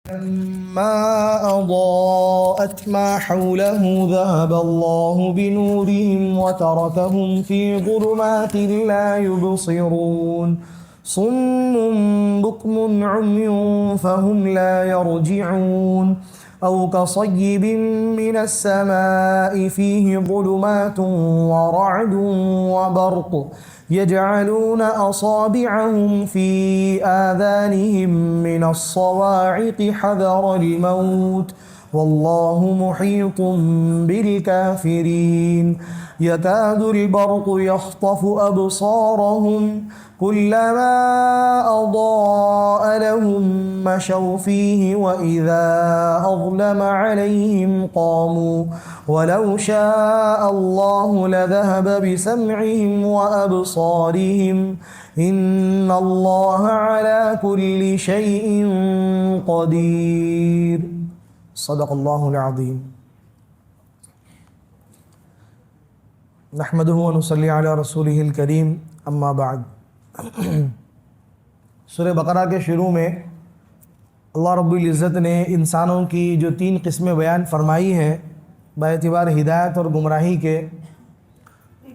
لما أضاءت ما حوله ذهب الله بنورهم وتركهم في ظلمات لا يبصرون صم بكم عمي فهم لا يرجعون أو كصيب من السماء فيه ظلمات ورعد وبرق يجعلون أصابعهم في آذانهم من الصواعق حذر الموت والله محيط بالكافرين يكاد البرق يخطف أبصارهم كلما أضاء لهم مشوا فيه وإذا أظلم عليهم قاموا ولو شاء الله لذهب بسمعهم وأبصارهم إن الله على كل شيء قدير صدق الله العظيم نحمده ونصلي على رسوله الكريم اما بعد سورہ بقرہ کے شروع میں اللہ رب العزت نے انسانوں کی جو 3 قسمیں بیان فرمائی ہیں باعتبار ہدایت اور گمراہی کے،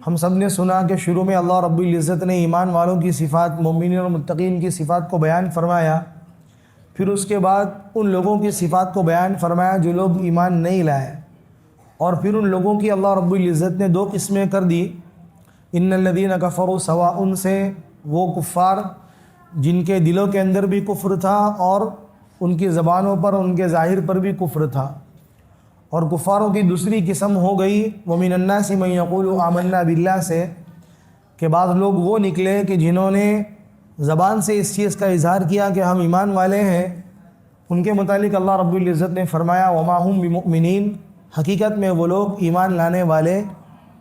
ہم سب نے سنا کہ شروع میں اللہ رب العزت نے ایمان والوں کی صفات، مومنین اور متقین کی صفات کو بیان فرمایا، پھر اس کے بعد ان لوگوں کی صفات کو بیان فرمایا جو لوگ ایمان نہیں لائے، اور پھر ان لوگوں کی اللہ رب العزت نے 2 قسمیں کر دی۔ ان الذین کفروا سواء سے وہ کفار جن کے دلوں کے اندر بھی کفر تھا اور ان کی زبانوں پر، ان کے ظاہر پر بھی کفر تھا، اور کفاروں کی دوسری قسم ہو گئی ومن الناس من یقول آمنا باللہ سے، کہ بعض لوگ وہ نکلے کہ جنہوں نے زبان سے اس چیز کا اظہار کیا کہ ہم ایمان والے ہیں، ان کے متعلق اللہ رب العزت نے فرمایا وما هم بمؤمنین، حقیقت میں وہ لوگ ایمان لانے والے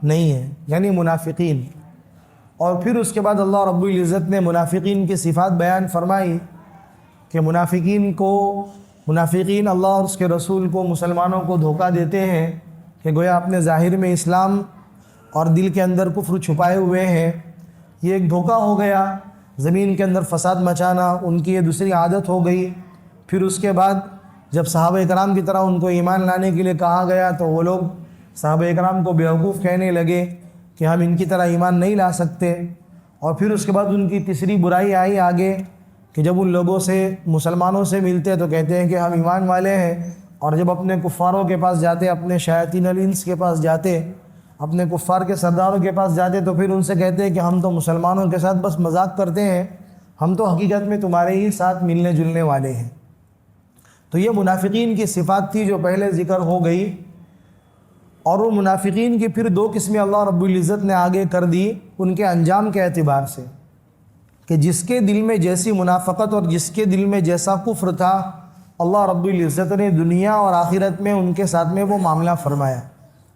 نہیں ہیں، یعنی منافقین۔ اور پھر اس کے بعد اللہ رب العزت نے منافقین کی صفات بیان فرمائی کہ منافقین اللہ اور اس کے رسول کو، مسلمانوں کو دھوکہ دیتے ہیں کہ گویا اپنے ظاہر میں اسلام اور دل کے اندر کفر چھپائے ہوئے ہیں۔ یہ ایک دھوکہ ہو گیا، زمین کے اندر فساد مچانا ان کی یہ دوسری عادت ہو گئی۔ پھر اس کے بعد جب صحابہ اکرام کی طرح ان کو ایمان لانے کے لیے کہا گیا تو وہ لوگ صحابہ اکرام کو بیوقوف کہنے لگے کہ ہم ان کی طرح ایمان نہیں لا سکتے۔ اور پھر اس کے بعد ان کی تیسری برائی آئی آگے کہ جب ان لوگوں سے، مسلمانوں سے ملتے تو کہتے ہیں کہ ہم ایمان والے ہیں، اور جب اپنے کفاروں کے پاس جاتے، اپنے شیاطین الانس کے پاس جاتے، اپنے کفار کے سرداروں کے پاس جاتے تو پھر ان سے کہتے ہیں کہ ہم تو مسلمانوں کے ساتھ بس مذاق کرتے ہیں، ہم تو حقیقت میں تمہارے ہی ساتھ ملنے جلنے والے ہیں۔ تو یہ منافقین کی صفات تھی جو پہلے ذکر ہو گئی، اور وہ منافقین کی پھر 2 قسمیں اللہ رب العزت نے آگے کر دی ان کے انجام کے اعتبار سے، کہ جس کے دل میں جیسی منافقت اور جس کے دل میں جیسا کفر تھا، اللہ رب العزت نے دنیا اور آخرت میں ان کے ساتھ میں وہ معاملہ فرمایا۔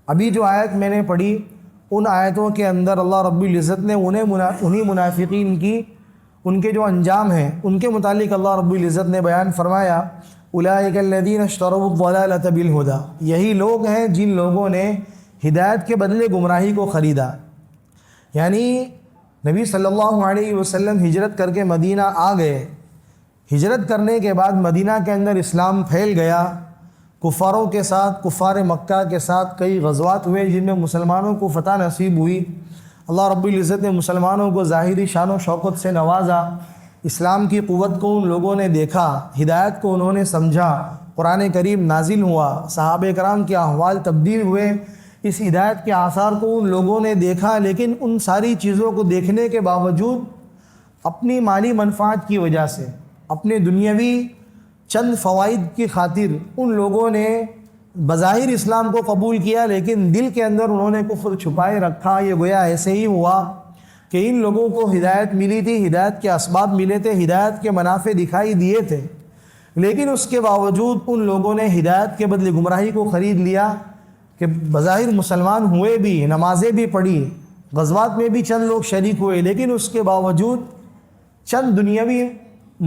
ابھی جو آیت میں نے پڑھی، ان آیتوں کے اندر اللہ رب العزت نے انہی منافقین کی، ان کے جو انجام ہیں ان کے متعلق اللہ رب العزت نے بیان فرمایا اولئک الذین اشتروا الضلالۃ بالہدی، یہی لوگ ہیں جن لوگوں نے ہدایت کے بدلے گمراہی کو خریدا۔ یعنی نبی صلی اللہ علیہ وسلم ہجرت کر کے مدینہ آ گئے، ہجرت کرنے کے بعد مدینہ کے اندر اسلام پھیل گیا، کفاروں کے ساتھ، کفار مکہ کے ساتھ کئی غزوات ہوئے جن میں مسلمانوں کو فتح نصیب ہوئی۔ اللہ رب العزت نے مسلمانوں کو ظاہری شان و شوکت سے نوازا، اسلام کی قوت کو ان لوگوں نے دیکھا، ہدایت کو انہوں نے سمجھا، قرآن کریم نازل ہوا، صحابہ کرام کے احوال تبدیل ہوئے، اس ہدایت کے آثار کو ان لوگوں نے دیکھا، لیکن ان ساری چیزوں کو دیکھنے کے باوجود اپنی مالی منفعت کی وجہ سے، اپنے دنیاوی چند فوائد کی خاطر ان لوگوں نے بظاہر اسلام کو قبول کیا، لیکن دل کے اندر انہوں نے کفر چھپائے رکھا۔ یہ گویا ایسے ہی ہوا کہ ان لوگوں کو ہدایت ملی تھی، ہدایت کے اسباب ملے تھے، ہدایت کے منافع دکھائی دیے تھے، لیکن اس کے باوجود ان لوگوں نے ہدایت کے بدلے گمراہی کو خرید لیا کہ بظاہر مسلمان ہوئے بھی، نمازیں بھی پڑھی، غزوات میں بھی چند لوگ شریک ہوئے، لیکن اس کے باوجود چند دنیاوی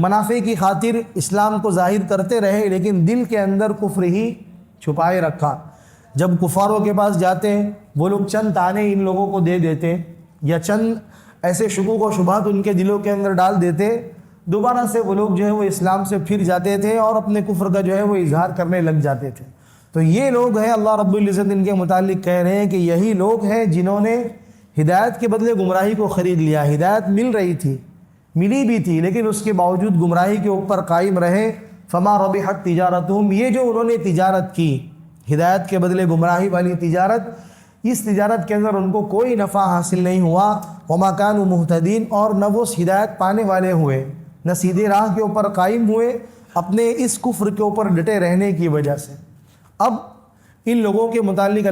منافع کی خاطر اسلام کو ظاہر کرتے رہے، لیکن دل کے اندر کفر ہی چھپائے رکھا۔ جب کفاروں کے پاس جاتے وہ لوگ چند تانے ان لوگوں کو دے دیتے، یا چند ایسے شکوک و شبہات ان کے دلوں کے اندر ڈال دیتے، دوبارہ سے وہ لوگ جو ہے وہ اسلام سے پھر جاتے تھے اور اپنے کفر کا جو ہے وہ اظہار کرنے لگ جاتے تھے۔ تو یہ لوگ ہیں، اللہ رب العزت ان کے متعلق کہہ رہے ہیں کہ یہی لوگ ہیں جنہوں نے ہدایت کے بدلے گمراہی کو خرید لیا۔ ہدایت مل رہی تھی، ملی بھی تھی، لیکن اس کے باوجود گمراہی کے اوپر قائم رہے۔ فما ربحت تجارتہم، یہ جو انہوں نے تجارت کی ہدایت کے بدلے گمراہی والی تجارت، اس تجارت کے اندر ان کو کوئی نفع حاصل نہیں ہوا۔ وما كانوا مہتدین، اور نہ وہ ہدایت پانے والے ہوئے، نہ سیدھے راہ کے اوپر قائم ہوئے اپنے اس کفر کے اوپر ڈٹے رہنے کی وجہ سے۔ اب ان لوگوں کے متعلق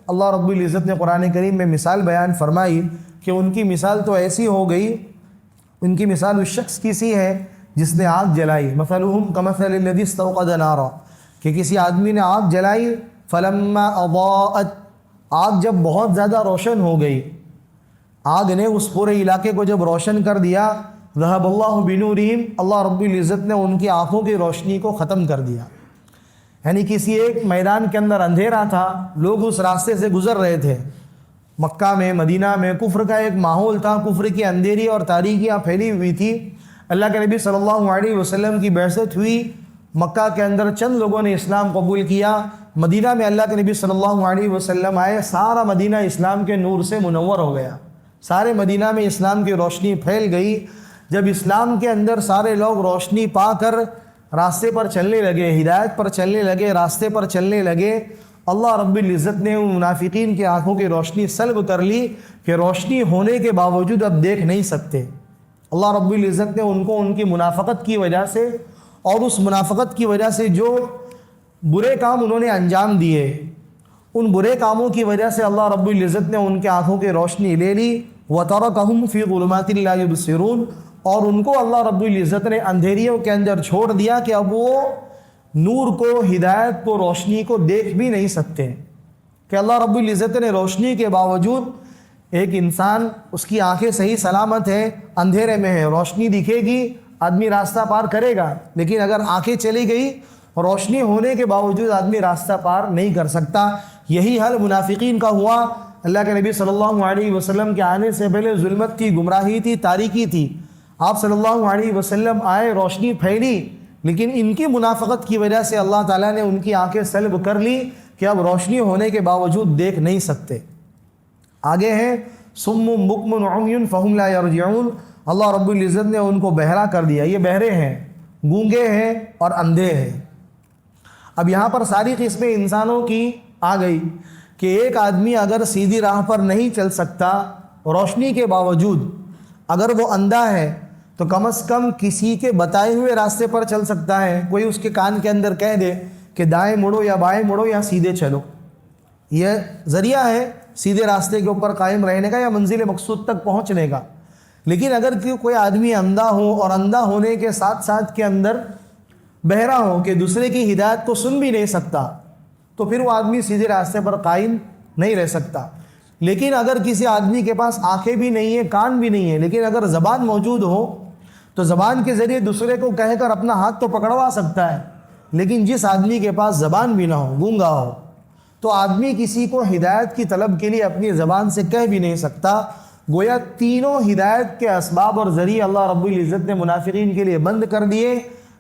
اللہ رب العزت نے قرآن کریم میں مثال بیان فرمائی کہ ان کی مثال تو ایسی ہو گئی، ان کی مثال اس شخص کی سی ہے جس نے آگ جلائی۔ مثلهم كمثل الذي استوقد نارا، کہ کسی آدمی نے آگ جلائی، فلما اضاءت، آگ جب بہت زیادہ روشن ہو گئی، آگ نے اس پورے علاقے کو جب روشن کر دیا، ذهب اللہ بنورہم، اللہ رب العزت نے ان کی آنکھوں کی روشنی کو ختم کر دیا۔ یعنی کسی ایک میدان کے اندر اندھیرا تھا، لوگ اس راستے سے گزر رہے تھے، مکہ میں مدینہ میں کفر کا ایک ماحول تھا، کفر کی اندھیری اور تاریکیاں پھیلی ہوئی تھی۔ اللہ کے نبی صلی اللہ علیہ وسلم کی بعثت ہوئی، مکہ کے اندر چند لوگوں نے اسلام قبول کیا، مدینہ میں اللہ کے نبی صلی اللہ علیہ وسلم آئے، سارا مدینہ اسلام کے نور سے منور ہو گیا، سارے مدینہ میں اسلام کی روشنی پھیل گئی۔ جب اسلام کے اندر سارے لوگ روشنی پا کر راستے پر چلنے لگے، ہدایت پر چلنے لگے، راستے پر چلنے لگے، اللہ رب العزت نے ان منافقین کی آنکھوں کی روشنی سلب کر لی کہ روشنی ہونے کے باوجود اب دیکھ نہیں سکتے۔ اللہ رب العزت نے ان کو ان کی منافقت کی وجہ سے اور اس منافقت کی وجہ سے جو برے کام انہوں نے انجام دیے، ان برے کاموں کی وجہ سے اللہ رب العزت نے ان کے آنکھوں کی روشنی لے لی۔ وَتَرَكَهُمْ فِي ظُلُمَاتٍ لَا يُبْصِرُونَ، اور ان کو اللہ رب العزت نے اندھیریوں کے اندر چھوڑ دیا کہ اب وہ نور کو، ہدایت کو، روشنی کو دیکھ بھی نہیں سکتے۔ کہ اللہ رب العزت نے روشنی کے باوجود ایک انسان، اس کی آنکھیں صحیح سلامت ہے، اندھیرے میں ہے، روشنی دکھے گی آدمی راستہ پار کرے گا، لیکن اگر آنکھیں چلی گئی روشنی ہونے کے باوجود آدمی راستہ پار نہیں کر سکتا۔ یہی حال منافقین کا ہوا۔ اللہ کے نبی صلی اللہ علیہ وسلم کے آنے سے پہلے ظلمت تھی، گمراہی تھی، تاریکی تھی، آپ صلی اللہ علیہ وسلم آئے، روشنی پھیلی، لیکن ان کی منافقت کی وجہ سے اللہ تعالیٰ نے ان کی آنکھیں سلب کر لی کہ اب روشنی ہونے کے باوجود دیکھ نہیں سکتے۔ آگے ہیں صم بکم عمی فہم لا یرجعون، اللہ رب العزت نے ان کو بہرا کر دیا، یہ بہرے ہیں، گونگے ہیں اور اندھے ہیں۔ اب یہاں پر ساری قسمیں انسانوں کی آ گئی کہ ایک آدمی اگر سیدھی راہ پر نہیں چل سکتا روشنی کے باوجود، اگر وہ اندھا ہے تو کم از کم کسی کے بتائے ہوئے راستے پر چل سکتا ہے۔ کوئی اس کے کان کے اندر کہہ دے کہ دائیں مڑو یا بائیں مڑو یا سیدھے چلو، یہ ذریعہ ہے سیدھے راستے کے اوپر قائم رہنے کا یا منزل مقصود تک پہنچنے کا۔ لیکن اگر کوئی آدمی اندھا ہو اور اندھا ہونے کے ساتھ ساتھ کے اندر بہرا ہو کہ دوسرے کی ہدایت کو سن بھی نہیں سکتا، تو پھر وہ آدمی سیدھے راستے پر قائم نہیں رہ سکتا۔ لیکن اگر کسی آدمی کے پاس آنکھیں بھی نہیں ہیں، کان بھی نہیں ہیں، لیکن اگر زبان موجود ہو تو زبان کے ذریعے دوسرے کو کہہ کر اپنا ہاتھ تو پکڑوا سکتا ہے۔ لیکن جس آدمی کے پاس زبان بھی نہ ہو، گونگا ہو، تو آدمی کسی کو ہدایت کی طلب کے لیے اپنی زبان سے کہہ بھی نہیں سکتا۔ گویا تینوں ہدایت کے اسباب اور ذریعے اللہ رب العزت نے منافقین کے لیے بند کر دیے۔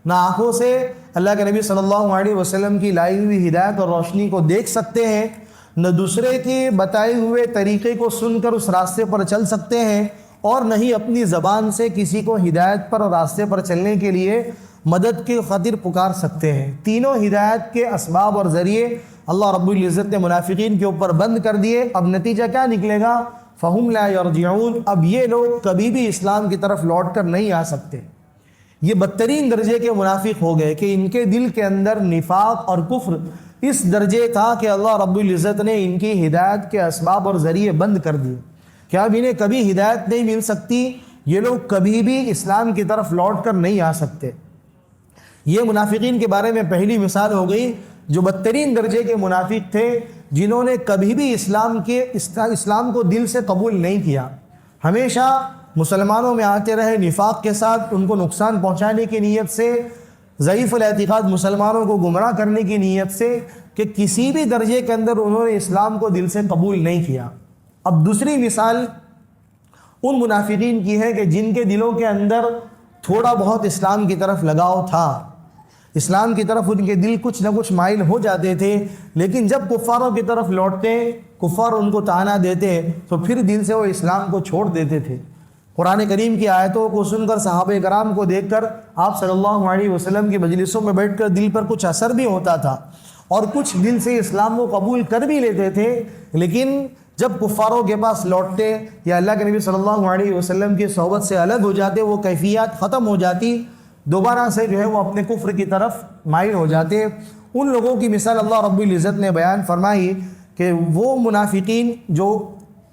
نہ آنکھوں سے اللہ کے نبی صلی اللہ علیہ وسلم کی لائی ہوئی ہدایت اور روشنی کو دیکھ سکتے ہیں، نہ دوسرے کے بتائے ہوئے طریقے کو سن کر اس راستے پر چل سکتے ہیں، اور نہ ہی اپنی زبان سے کسی کو ہدایت پر اور راستے پر چلنے کے لیے مدد کی خاطر پکار سکتے ہیں۔ تینوں ہدایت کے اسباب اور ذریعے اللہ رب العزت نے منافقین کے اوپر بند کر دیے۔ اب نتیجہ کیا نکلے گا؟ فہم لا یرجعون، اب یہ لوگ کبھی بھی اسلام کی طرف لوٹ کر نہیں آ سکتے۔ یہ بدترین درجے کے منافق ہو گئے کہ ان کے دل کے اندر نفاق اور کفر اس درجے تھا کہ اللہ رب العزت نے ان کی ہدایت کے اسباب اور ذریعے بند کر دیے کہ اب انہیں کبھی ہدایت نہیں مل سکتی، یہ لوگ کبھی بھی اسلام کی طرف لوٹ کر نہیں آ سکتے۔ یہ منافقین کے بارے میں پہلی مثال ہو گئی، جو بدترین درجے کے منافق تھے، جنہوں نے کبھی بھی اسلام کو دل سے قبول نہیں کیا، ہمیشہ مسلمانوں میں آتے رہے نفاق کے ساتھ، ان کو نقصان پہنچانے کی نیت سے، ضعیف الاعتقاد مسلمانوں کو گمراہ کرنے کی نیت سے، کہ کسی بھی درجے کے اندر انہوں نے اسلام کو دل سے قبول نہیں کیا۔ اب دوسری مثال ان منافقین کی ہے کہ جن کے دلوں کے اندر تھوڑا بہت اسلام کی طرف لگاؤ تھا، اسلام کی طرف ان کے دل کچھ نہ کچھ مائل ہو جاتے تھے، لیکن جب کفاروں کی طرف لوٹتے، کفار ان کو طعنہ دیتے تو پھر دل سے وہ اسلام کو چھوڑ دیتے تھے۔ قرآن کریم کی آیتوں کو سن کر، صحابہ کرام کو دیکھ کر آپ صلی اللہ علیہ وسلم کی مجلسوں میں بیٹھ کر دل پر کچھ اثر بھی ہوتا تھا، اور کچھ دل سے اسلام کو قبول کر بھی لیتے تھے، لیکن جب کفاروں کے پاس لوٹتے یا اللہ کے نبی صلی اللہ علیہ وسلم کی صحبت سے الگ ہو جاتے، وہ کیفیات ختم ہو جاتی، دوبارہ سے جو ہے وہ اپنے کفر کی طرف مائل ہو جاتے۔ ان لوگوں کی مثال اللہ رب العزت نے بیان فرمائی کہ وہ منافقین جو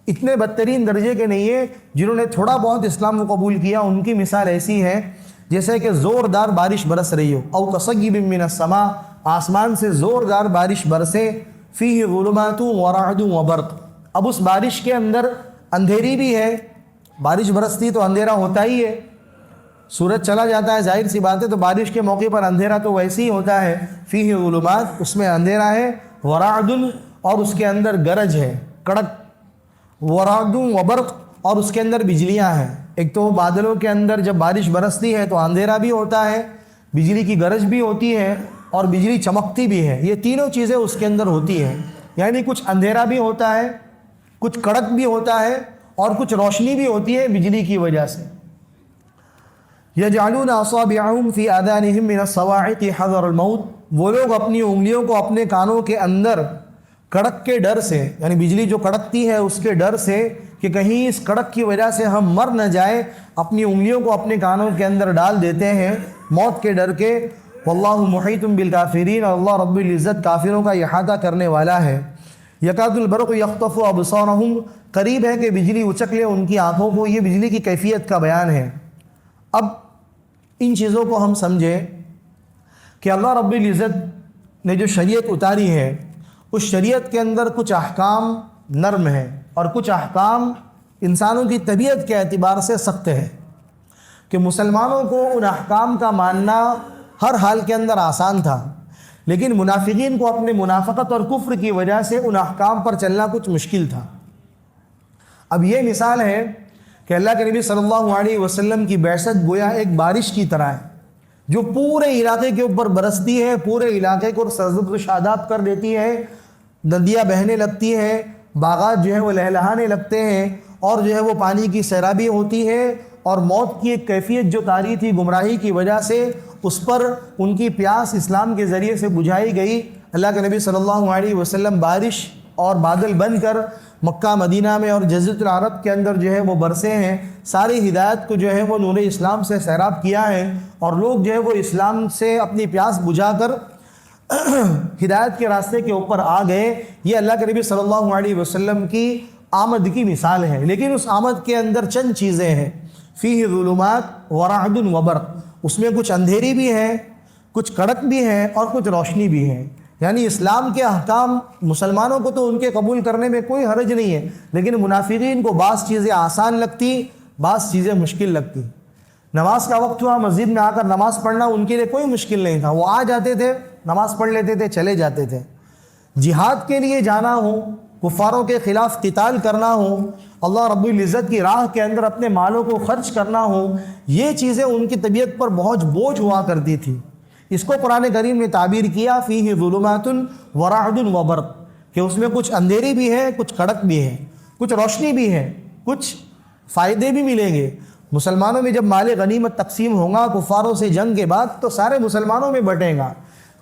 اتنے بدترین درجے کے نہیں ہیں، جنہوں نے تھوڑا بہت اسلام کو قبول کیا، ان کی مثال ایسی ہے جیسے کہ زوردار بارش برس رہی ہو، او کصیب من السماء، آسمان سے زوردار بارش برسے، فیہ ظلمات ورعد وبرق، اب اس بارش کے اندر اندھیری بھی ہے، بارش برستی تو اندھیرا ہوتا ہی ہے، سورج چلا جاتا ہے، ظاہر سی بات ہے، تو بارش کے موقع پر اندھیرا تو ویسے ہی ہوتا ہے، فیہ ظلمات، اس میں اندھیرا ہے، ورعد، اور اس کے اندر گرج ہے، کڑک، ورعد وبرق، اور اس کے اندر بجلیاں ہیں۔ ایک تو بادلوں کے اندر جب بارش برستی ہے تو اندھیرا بھی ہوتا ہے، بجلی کی گرج بھی ہوتی ہے، اور بجلی چمکتی بھی ہے، یہ تینوں چیزیں اس کے اندر ہوتی ہیں، یعنی کچھ اندھیرا بھی ہوتا ہے، کچھ کڑک بھی ہوتا ہے، اور کچھ روشنی بھی ہوتی ہے بجلی کی وجہ سے۔ یجعلون اصابعهم فی آذانہم من الصواعق حذر الموت، وہ لوگ اپنی انگلیوں کو اپنے کانوں کے اندر کڑک کے ڈر سے، یعنی بجلی جو کڑکتی ہے اس کے ڈر سے کہ کہیں اس کڑک کی وجہ سے ہم مر نہ جائیں، اپنی انگلیوں کو اپنے کانوں کے اندر ڈال دیتے ہیں موت کے ڈر کے۔ واللہ محیط بالکافرین، اور اللہ رب العزت کافروں کا احاطہ کرنے والا ہے۔ یکاد البرق یخطف ابصارہم، قریب ہے کہ بجلی اچک لے ان کی آنکھوں کو، یہ بجلی کی کیفیت کا بیان ہے۔ اب ان چیزوں کو ہم سمجھیں کہ اللہ رب العزت نے جو شریعت اتاری ہے، اس شریعت کے اندر کچھ احکام نرم ہیں اور کچھ احکام انسانوں کی طبیعت کے اعتبار سے سخت ہے، کہ مسلمانوں کو ان احکام کا ماننا ہر حال کے اندر آسان تھا، لیکن منافقین کو اپنے منافقت اور کفر کی وجہ سے ان احکام پر چلنا کچھ مشکل تھا۔ اب یہ مثال ہے کہ اللہ کے نبی صلی اللہ علیہ وسلم کی بعثت گویا ایک بارش کی طرح ہے، جو پورے علاقے کے اوپر برستی ہے، پورے علاقے کو سرسبز و شاداب کر دیتی ہے، ندیاں بہنے لگتی ہیں، باغات جو ہے وہ لہلہانے لگتے ہیں، اور جو ہے وہ پانی کی سیرابی ہوتی ہے، اور موت کی ایک کیفیت جو طاری تھی گمراہی کی وجہ سے، اس پر ان کی پیاس اسلام کے ذریعے سے بجھائی گئی۔ اللہ کے نبی صلی اللہ علیہ وسلم بارش اور بادل بن کر مکہ مدینہ میں اور جزیرۃ العرب کے اندر جو ہے وہ برسے ہیں، ساری ہدایت کو جو ہے وہ نور اسلام سے سیراب کیا ہے، اور لوگ جو ہے وہ اسلام سے اپنی پیاس بجھا کر ہدایت کے راستے کے اوپر آ گئے۔ یہ اللہ کے نبی صلی اللہ علیہ وسلم کی آمد کی مثال ہے، لیکن اس آمد کے اندر چند چیزیں ہیں، فیہ ظلمات ورعد وبرق، اس میں کچھ اندھیری بھی ہے، کچھ کڑک بھی ہے، اور کچھ روشنی بھی ہے۔ یعنی اسلام کے احکام مسلمانوں کو تو ان کے قبول کرنے میں کوئی حرج نہیں ہے، لیکن منافقین کو بعض چیزیں آسان لگتی، بعض چیزیں مشکل لگتی۔ نماز کا وقت ہوا، مسجد میں آ کر نماز پڑھنا ان کے لیے کوئی مشکل نہیں تھا، وہ آ جاتے تھے، نماز پڑھ لیتے تھے، چلے جاتے تھے۔ جہاد کے لیے جانا ہو، کفاروں کے خلاف قتال کرنا ہو، اللہ رب العزت کی راہ کے اندر اپنے مالوں کو خرچ کرنا ہو، یہ چیزیں ان کی طبیعت پر بہت بوجھ ہوا کرتی تھی۔ اس کو قرآن کریم نے تعبیر کیا فیہ ظلمات ورعد وبرق، کہ اس میں کچھ اندھیری بھی ہے، کچھ کڑک بھی ہے، کچھ روشنی بھی ہے، کچھ فائدے بھی ملیں گے۔ مسلمانوں میں جب مال غنیمت تقسیم ہوگا کفاروں سے جنگ کے بعد، تو سارے مسلمانوں میں بٹے گا،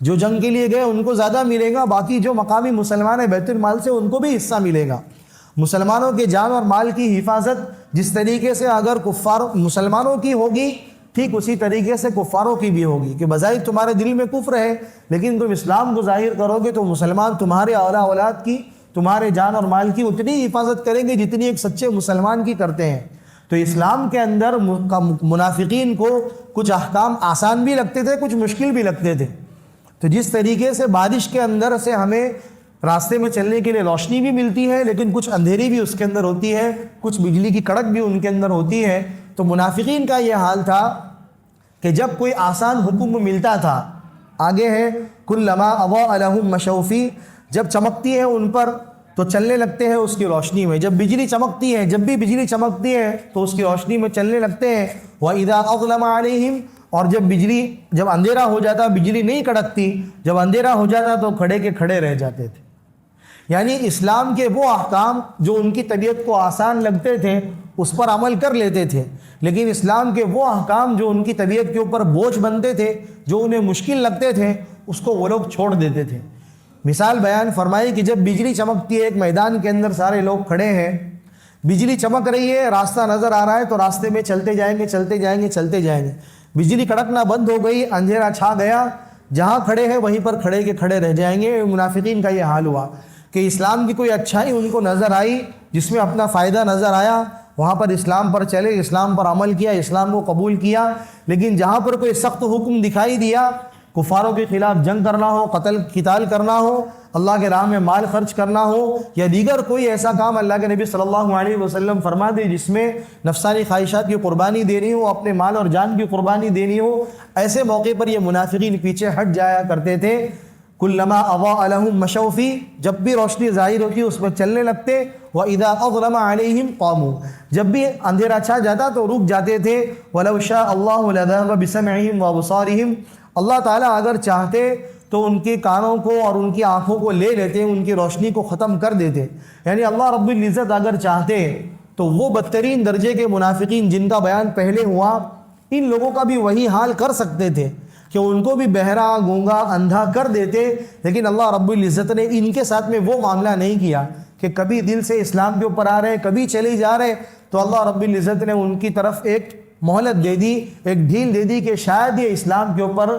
جو جنگ کے لیے گئے ان کو زیادہ ملے گا، باقی جو مقامی مسلمان ہیں بیت المال سے ان کو بھی حصہ ملے گا۔ مسلمانوں کے جان اور مال کی حفاظت جس طریقے سے اگر مسلمانوں کی ہوگی، ٹھیک اسی طریقے سے کفاروں کی بھی ہوگی، کہ بظاہر تمہارے دل میں کفر ہے، لیکن تم اسلام کو ظاہر کرو گے تو مسلمان تمہارے اولاد کی، تمہارے جان اور مال کی اتنی حفاظت کریں گے جتنی ایک سچے مسلمان کی کرتے ہیں۔ تو اسلام کے اندر منافقین کو کچھ احکام آسان بھی لگتے تھے، کچھ مشکل بھی لگتے تھے۔ تو جس طریقے سے بارش کے اندر سے ہمیں راستے میں چلنے کے لیے روشنی بھی ملتی ہے، لیکن کچھ اندھیری بھی اس کے اندر ہوتی ہے، کچھ بجلی کی کڑک بھی ان کے اندر ہوتی ہے، تو منافقین کا یہ حال تھا کہ جب کوئی آسان حکم ملتا تھا، آگے ہے کلما اضاء لهم مشوا فیہ، جب چمکتی ہے ان پر تو چلنے لگتے ہیں اس کی روشنی میں. جب بجلی چمکتی ہے، جب بھی بجلی چمکتی ہے تو اس کی روشنی میں چلنے لگتے ہیں. وَإِذَا أَظْلَمَ عَلَيْهِمْ، اور جب اندھیرا ہو جاتا، بجلی نہیں کڑکتی، جب اندھیرا ہو جاتا تو کھڑے کے کھڑے رہ جاتے تھے. یعنی اسلام کے وہ احکام جو ان کی طبیعت کو آسان لگتے تھے اس پر عمل کر لیتے تھے، لیکن اسلام کے وہ احکام جو ان کی طبیعت کے اوپر بوجھ بنتے تھے، جو انہیں مشکل لگتے تھے، اس کو وہ لوگ چھوڑ دیتے تھے. مثال بیان فرمائی کہ جب بجلی چمکتی ہے، ایک میدان کے اندر سارے لوگ کھڑے ہیں، بجلی چمک رہی ہے، راستہ نظر آ رہا ہے تو راستے میں چلتے جائیں گے چلتے جائیں گے چلتے جائیں گے. بجلی کڑکنا بند ہو گئی، اندھیرا چھا گیا، جہاں کھڑے ہیں وہیں پر کھڑے کے کھڑے رہ جائیں گے. منافقین کا یہ حال ہوا کہ اسلام کی کوئی اچھائی ان کو نظر آئی، جس میں اپنا فائدہ نظر آیا، وہاں پر اسلام پر چلے، اسلام پر عمل کیا، اسلام کو قبول کیا. لیکن جہاں پر کوئی سخت حکم دکھائی دیا، کفاروں کے خلاف جنگ کرنا ہو، قتال کرنا ہو، اللہ کے راہ میں مال خرچ کرنا ہو، یا دیگر کوئی ایسا کام اللہ کے نبی صلی اللہ علیہ وسلم فرما دے جس میں نفسانی خواہشات کی قربانی دینی ہو، اپنے مال اور جان کی قربانی دینی ہو، ایسے موقع پر یہ منافقین پیچھے ہٹ جایا کرتے تھے. کلما اضاء لهم مشوا فيه، جب بھی روشنی ظاہر ہوتی اس پر چلنے لگتے. وَإِذَا أَظْلَمَ عَلَيْهِمْ قَامُوا، جب بھی اندھیرا چھا جاتا تو رک جاتے تھے. وَلَوْ شَاءَ اللَّهُ لَذَهَبَ بِسَمْعِهِمْ وَأَبْصَارِهِمْ، اللہ تعالیٰ اگر چاہتے تو ان کے کانوں کو اور ان کی آنکھوں کو لے لیتے، ان کی روشنی کو ختم کر دیتے. یعنی اللہ رب العزت اگر چاہتے تو وہ بدترین درجے کے منافقین جن کا بیان پہلے ہوا، ان لوگوں کا بھی وہی حال کر سکتے تھے کہ ان کو بھی بہرا، گونگا، اندھا کر دیتے. لیکن اللہ رب العزت نے ان کے ساتھ میں وہ معاملہ نہیں کیا کہ کبھی دل سے اسلام کے اوپر آ رہے، کبھی چلے جا رہے. تو اللہ رب العزت نے ان کی طرف ایک مہلت دے دی، ایک ڈھیل دے دی کہ شاید یہ اسلام کے اوپر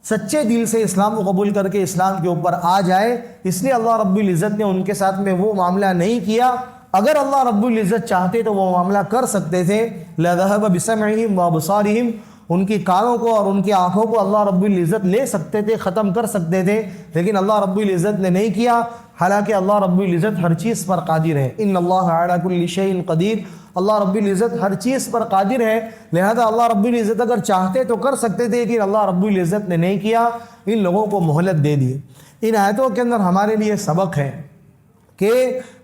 سچے دل سے اسلام کو قبول کر کے اسلام کے اوپر آ جائے. اس لیے اللہ رب العزت نے ان کے ساتھ میں وہ معاملہ نہیں کیا. اگر اللہ رب العزت چاہتے تو وہ معاملہ کر سکتے تھے. لَذَهَبَ بِسَمْعِهِمْ وَأَبْصَارِهِمْ، ان کی کانوں کو اور ان کی آنکھوں کو اللہ رب العزت لے سکتے تھے، ختم کر سکتے تھے، لیکن اللہ رب العزت نے نہیں کیا. حالانکہ اللہ رب العزت ہر چیز پر قادر ہے. ان اللہ علی کل شیء قدیر، اللہ رب العزت ہر چیز پر قادر ہے. لہذا اللہ رب العزت اگر چاہتے تو کر سکتے تھے، لیکن اللہ رب العزت نے نہیں کیا، ان لوگوں کو مہلت دے دی. ان آیتوں کے اندر ہمارے لیے سبق ہے کہ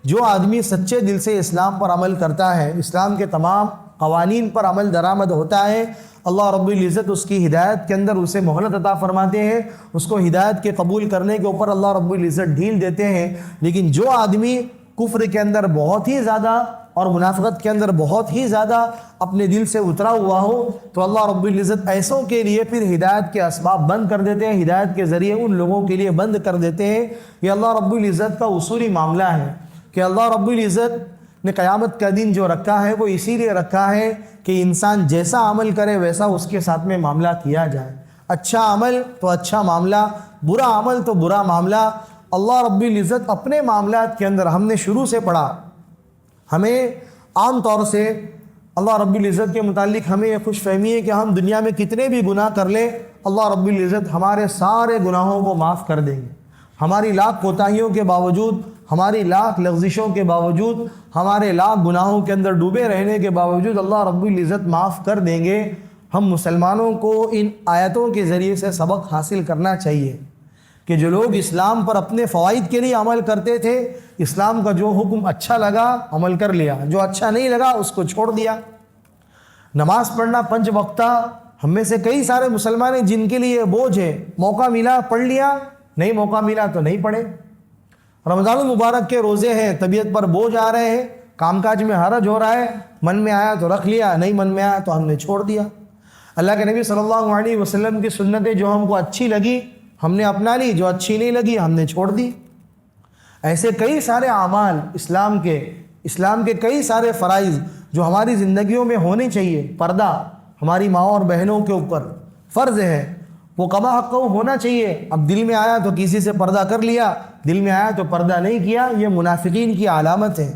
جو آدمی سچے دل سے اسلام پر عمل کرتا ہے، اسلام کے تمام قوانین پر عمل درآمد ہوتا ہے، اللہ رب العزت اس کی ہدایت کے اندر اسے مہلت عطا فرماتے ہیں، اس کو ہدایت کے قبول کرنے کے اوپر اللہ رب العزت ڈھیل دیتے ہیں. لیکن جو آدمی کفر کے اندر بہت ہی زیادہ اور منافقت کے اندر بہت ہی زیادہ اپنے دل سے اترا ہوا ہو، تو اللہ رب العزت ایسوں کے لیے پھر ہدایت کے اسباب بند کر دیتے ہیں، ہدایت کے ذریعے ان لوگوں کے لیے بند کر دیتے ہیں. یہ اللہ رب العزت کا اصولی معاملہ ہے کہ اللہ رب العزت نے قیامت کا دن جو رکھا ہے وہ اسی لیے رکھا ہے کہ انسان جیسا عمل کرے ویسا اس کے ساتھ میں معاملہ کیا جائے. اچھا عمل تو اچھا معاملہ، برا عمل تو برا معاملہ. اللہ رب العزت اپنے معاملات کے اندر، ہم نے شروع سے پڑھا، ہمیں عام طور سے اللہ رب العزت کے متعلق ہمیں یہ خوش فہمی ہے کہ ہم دنیا میں کتنے بھی گناہ کر لیں، اللہ رب العزت ہمارے سارے گناہوں کو معاف کر دیں گے. ہماری لاکھ کوتاہیوں کے باوجود، ہماری لاکھ لغزشوں کے باوجود، ہمارے لاکھ گناہوں کے اندر ڈوبے رہنے کے باوجود اللہ رب العزت معاف کر دیں گے. ہم مسلمانوں کو ان آیتوں کے ذریعے سے سبق حاصل کرنا چاہیے کہ جو لوگ اسلام پر اپنے فوائد کے لیے عمل کرتے تھے، اسلام کا جو حکم اچھا لگا عمل کر لیا، جو اچھا نہیں لگا اس کو چھوڑ دیا. نماز پڑھنا 5 وقتہ، ہم میں سے کئی سارے مسلمان ہیں جن کے لیے بوجھ ہے، موقع ملا پڑھ لیا، نہیں موقع ملا تو نہیں پڑھے. رمضان المبارک کے روزے ہیں، طبیعت پر بوجھ آ رہے ہیں، کام کاج میں حرج ہو رہا ہے، من میں آیا تو رکھ لیا، نہیں من میں آیا تو ہم نے چھوڑ دیا. اللہ کے نبی صلی اللہ علیہ وسلم کی سنتیں جو ہم کو اچھی لگی ہم نے اپنا لی، جو اچھی نہیں لگی ہم نے چھوڑ دی. ایسے کئی سارے اعمال اسلام کے کئی سارے فرائض جو ہماری زندگیوں میں ہونے چاہیے. پردہ ہماری ماں اور بہنوں کے اوپر فرض ہے، وہ کما حق ہونا چاہیے. اب دل میں آیا تو کسی سے پردہ کر لیا، دل میں آیا تو پردہ نہیں کیا. یہ منافقین کی علامت ہے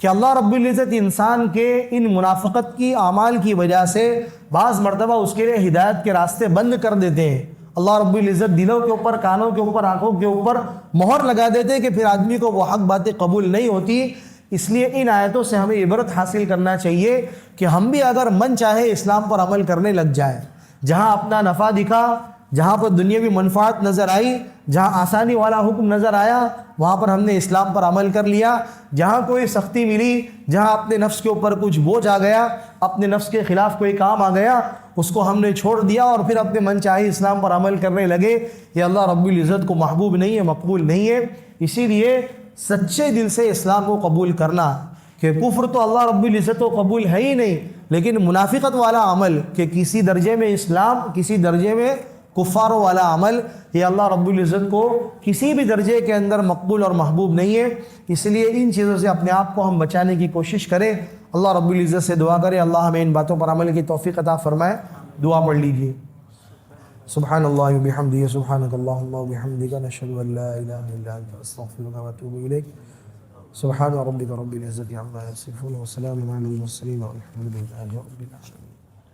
کہ اللہ رب العزت انسان کے ان منافقت کی اعمال کی وجہ سے بعض مرتبہ اس کے لیے ہدایت کے راستے بند کر دیتے ہیں. اللہ رب العزت دلوں کے اوپر، کانوں کے اوپر، آنکھوں کے اوپر مہر لگا دیتے کہ پھر آدمی کو وہ حق باتیں قبول نہیں ہوتی. اس لیے ان آیتوں سے ہمیں عبرت حاصل کرنا چاہیے کہ ہم بھی اگر من چاہے اسلام پر عمل کرنے لگ جائیں، جہاں اپنا نفع دکھا، جہاں پر دنیاوی منفعت نظر آئی، جہاں آسانی والا حکم نظر آیا، وہاں پر ہم نے اسلام پر عمل کر لیا. جہاں کوئی سختی ملی, جہاں اپنے نفس کے اوپر کچھ بوجھ آ گیا, اپنے نفس کے خلاف کوئی کام آ گیا, اس کو ہم نے چھوڑ دیا اور پھر اپنے من چاہی اسلام پر عمل کرنے لگے. یہ اللہ رب العزت کو محبوب نہیں ہے, مقبول نہیں ہے. اسی لیے سچے دل سے اسلام کو قبول کرنا, کہ کفر تو اللہ رب العزت کو قبول ہے ہی نہیں, لیکن منافقت والا عمل, کہ کسی درجے میں اسلام کسی درجے میں کفاروں والا عمل, یہ اللہ رب العزت کو کسی بھی درجے کے اندر مقبول اور محبوب نہیں ہے. اس لیے ان چیزوں سے اپنے آپ کو ہم بچانے کی کوشش کریں. اللہ رب العزت سے دعا کریں اللہ ہمیں ان باتوں پر عمل کی توفیق عطا فرمائے. دعا پڑھ لیجیے. سبحان اللہ وبحمدہ, سبحانک اللہم وبحمدک, نشہد ان لا الہ الا انت, استغفرک واتوب الیک. سبحان ربک رب العزت عما یصفون, وسلام علی المرسلین, والحمد للہ رب العالمین.